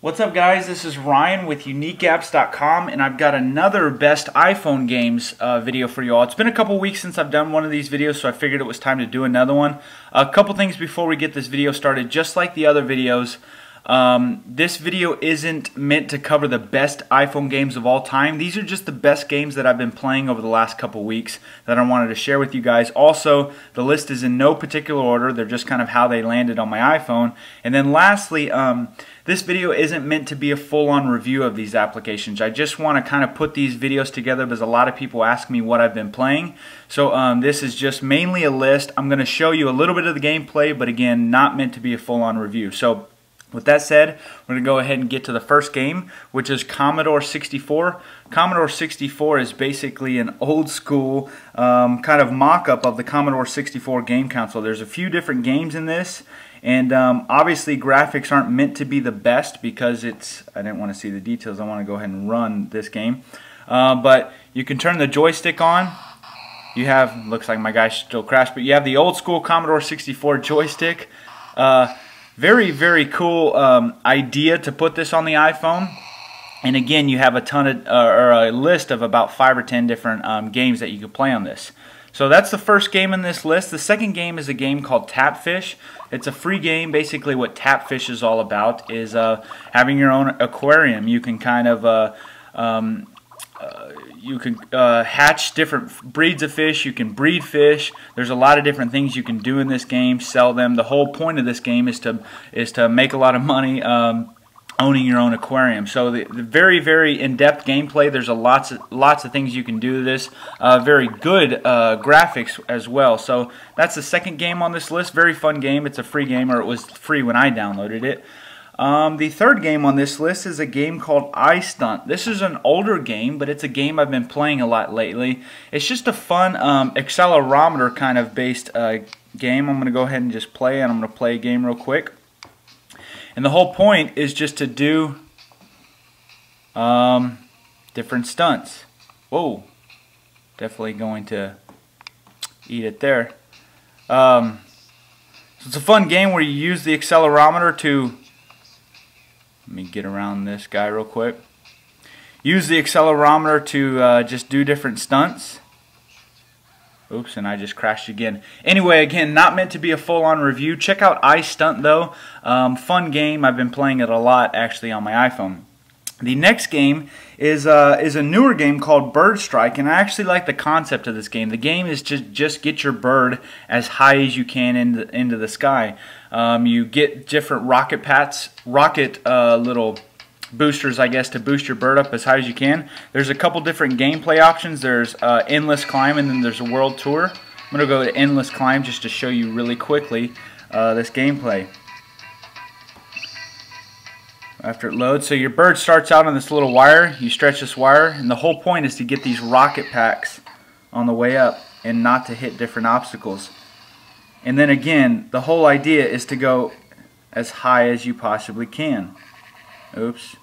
What's up, guys? This is Ryan with uniqueapps.com, and I've got another best iPhone games video for you all. It's been a couple weeks since I've done one of these videos, so I figured it was time to do another one. A couple things before we get this video started. Just like the other videos, this video isn't meant to cover the best iPhone games of all time. These are just the best games that I've been playing over the last couple weeks that I wanted to share with you guys. Also, the list is in no particular order. They're just kind of how they landed on my iPhone. And then lastly, this video isn't meant to be a full-on review of these applications. I just want to kind of put these videos together because a lot of people ask me what I've been playing. So this is just mainly a list. I'm going to show you a little bit of the gameplay, but again, not meant to be a full-on review. So with that said, we're going to go ahead and get to the first game, which is Commodore 64. Commodore 64 is basically an old school kind of mock-up of the Commodore 64 game console. There's a few different games in this, and obviously graphics aren't meant to be the best because I didn't want to see the details. I want to go ahead and run this game. But you can turn the joystick on. You have, looks like my guy still crashed, but you have the old school Commodore 64 joystick. Very, very cool idea to put this on the iPhone. And again, you have a ton of, or a list of about 5 or 10 different games that you can play on this. So that's the first game in this list. The second game is a game called Tapfish. It's a free game. Basically what Tapfish is all about is having your own aquarium. You can kind of hatch different breeds of fish. You can breed fish. There's a lot of different things you can do in this game. Sell them. The whole point of this game is to make a lot of money owning your own aquarium. So the very, very in-depth gameplay. There's lots of things you can do to this. Very good graphics as well. So that's the second game on this list. Very fun game. It's a free game, or it was free when I downloaded it. The third game on this list is a game called Stunt. This is an older game, but it's a game I've been playing a lot lately. It's just a fun accelerometer kind of based game. I'm going to go ahead and just play, and I'm going to play a game real quick. And the whole point is just to do different stunts. Whoa, definitely going to eat it there. So it's a fun game where you use the accelerometer to... Let me get around this guy real quick. Use the accelerometer to just do different stunts. Oops, and I just crashed again. Anyway, again, not meant to be a full-on review. Check out Stunt though. Fun game. I've been playing it a lot actually on my iPhone. The next game is a newer game called Bird Strike, and I actually like the concept of this game. The game is just get your bird as high as you can into the sky. You get different rocket little boosters, I guess, to boost your bird up as high as you can. There's a couple different gameplay options. There's endless climb, and then there's a world tour. I'm going to go to endless climb just to show you really quickly this gameplay. After it loads, so your bird starts out on this little wire. You stretch this wire, and the whole point is to get these rocket packs on the way up and not to hit different obstacles. And then again, the whole idea is to go as high as you possibly can. Oops.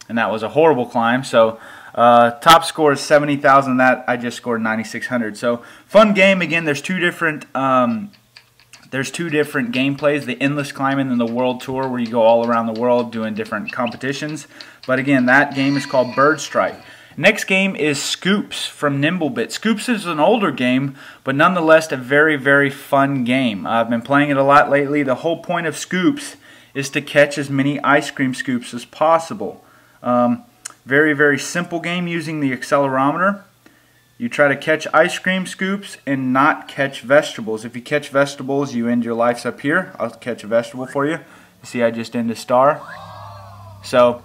And that was a horrible climb. So top score is 70,000. That I just scored 9,600. So fun game. Again, there's two different gameplays, the endless climb and then the world tour, where you go all around the world doing different competitions. But again, that game is called Bird Strike. Next game is Scoops from Nimblebit. Scoops is an older game, but nonetheless a very, very fun game. I've been playing it a lot lately. The whole point of Scoops is to catch as many ice cream scoops as possible. Very, very simple game using the accelerometer. You try to catch ice cream scoops and not catch vegetables. If you catch vegetables, you end your lives up here. I'll catch a vegetable for you. You see, I just end a star. So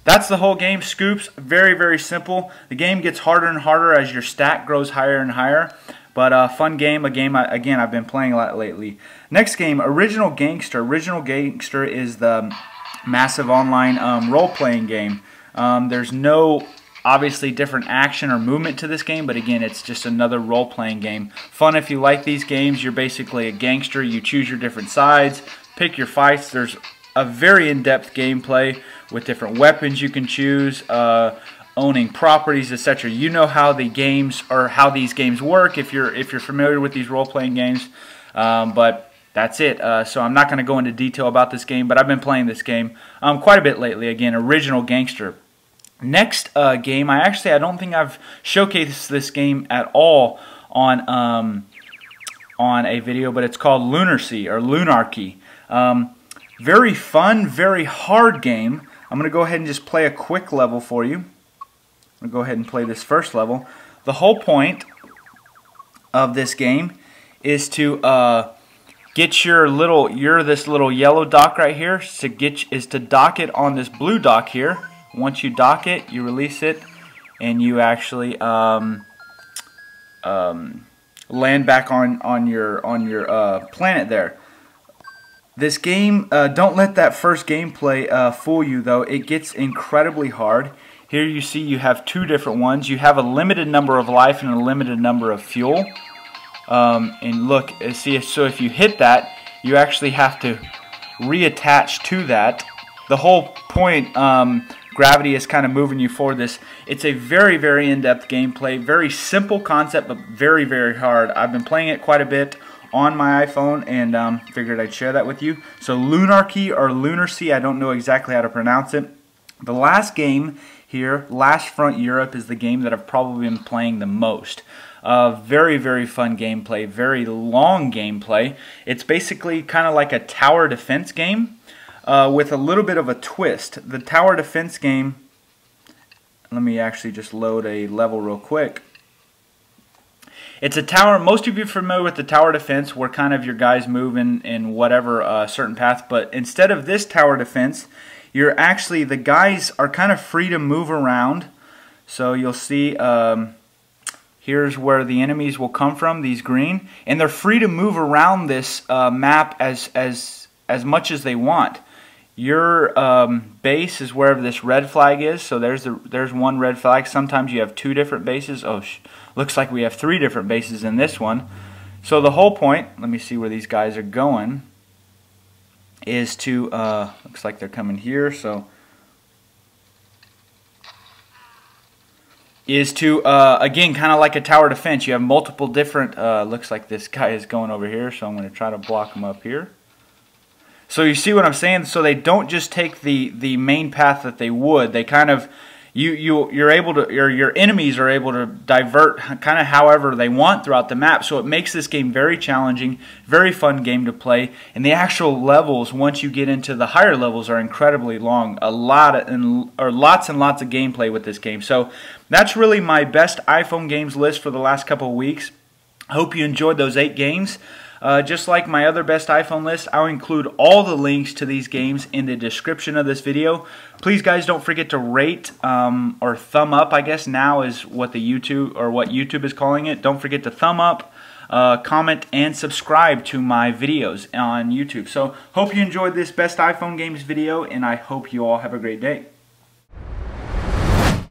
that's the whole game. Scoops, very, very simple. The game gets harder and harder as your stack grows higher and higher. But fun game, again, I've been playing a lot lately. Next game, Original Gangster. Original Gangster is the massive online role-playing game. There's no obviously different action or movement to this game, but again, it's just another role-playing game. Fun if you like these games. You're basically a gangster. You choose your different sides, pick your fights. There's a very in-depth gameplay with different weapons you can choose, owning properties, etc. You know how the games, or how these games work if you're familiar with these role-playing games. But that's it. So I'm not going to go into detail about this game, but I've been playing this game quite a bit lately. Again, original Gangster. Next game, I don't think I've showcased this game at all on a video, but it's called Lunar Sea or Lunarchy. Very fun, very hard game. I'm going to go ahead and just play a quick level for you. I'm going to go ahead and play this first level. The whole point of this game is to get this little yellow dock right here. Is to dock it on this blue dock here. Once you dock it, you release it, and you actually land back on your planet there. This game, don't let that first gameplay fool you though. It gets incredibly hard. Here you see you have two different ones. You have a limited number of life and a limited number of fuel. And look, see, so if you hit that, you actually have to reattach to that. The whole point, gravity is kind of moving you forward. It's a very, very in-depth gameplay. Very simple concept, but very, very hard. I've been playing it quite a bit on my iPhone, and figured I'd share that with you. So Lunarchy or Lunar Sea, I don't know exactly how to pronounce it. The last game here, Last Front Europe, is the game that I've probably been playing the most. Very, very fun gameplay, very long gameplay. It's basically kind of like a tower defense game with a little bit of a twist. The tower defense game, let me actually just load a level real quick. It's a tower. Most of you are familiar with the tower defense, where kind of your guys move in whatever certain path. But instead of this tower defense, the guys are kind of free to move around. So you'll see here's where the enemies will come from, these green, and they're free to move around this map as much as they want. Your base is wherever this red flag is. So there's one red flag. Sometimes you have two different bases. Oh, looks like we have three different bases in this one. So the whole point, let me see where these guys are going, is to, looks like they're coming here, so, is to, again, kind of like a tower defense. You have multiple different, looks like this guy is going over here, so I'm going to try to block him up here. So you see what I'm saying? So they don't just take the main path that they would. They kind of, you're able to, or your enemies are able to divert kind of however they want throughout the map. So it makes this game very challenging, very fun game to play. And the actual levels, once you get into the higher levels, are incredibly long. Lots and lots of gameplay with this game. So that's really my best iPhone games list for the last couple of weeks. I hope you enjoyed those 8 games. Just like my other best iPhone list, I'll include all the links to these games in the description of this video. Please, guys, don't forget to rate or thumb up. I guess now is what YouTube is calling it. Don't forget to thumb up, comment, and subscribe to my videos on YouTube. So, hope you enjoyed this best iPhone games video, and I hope you all have a great day.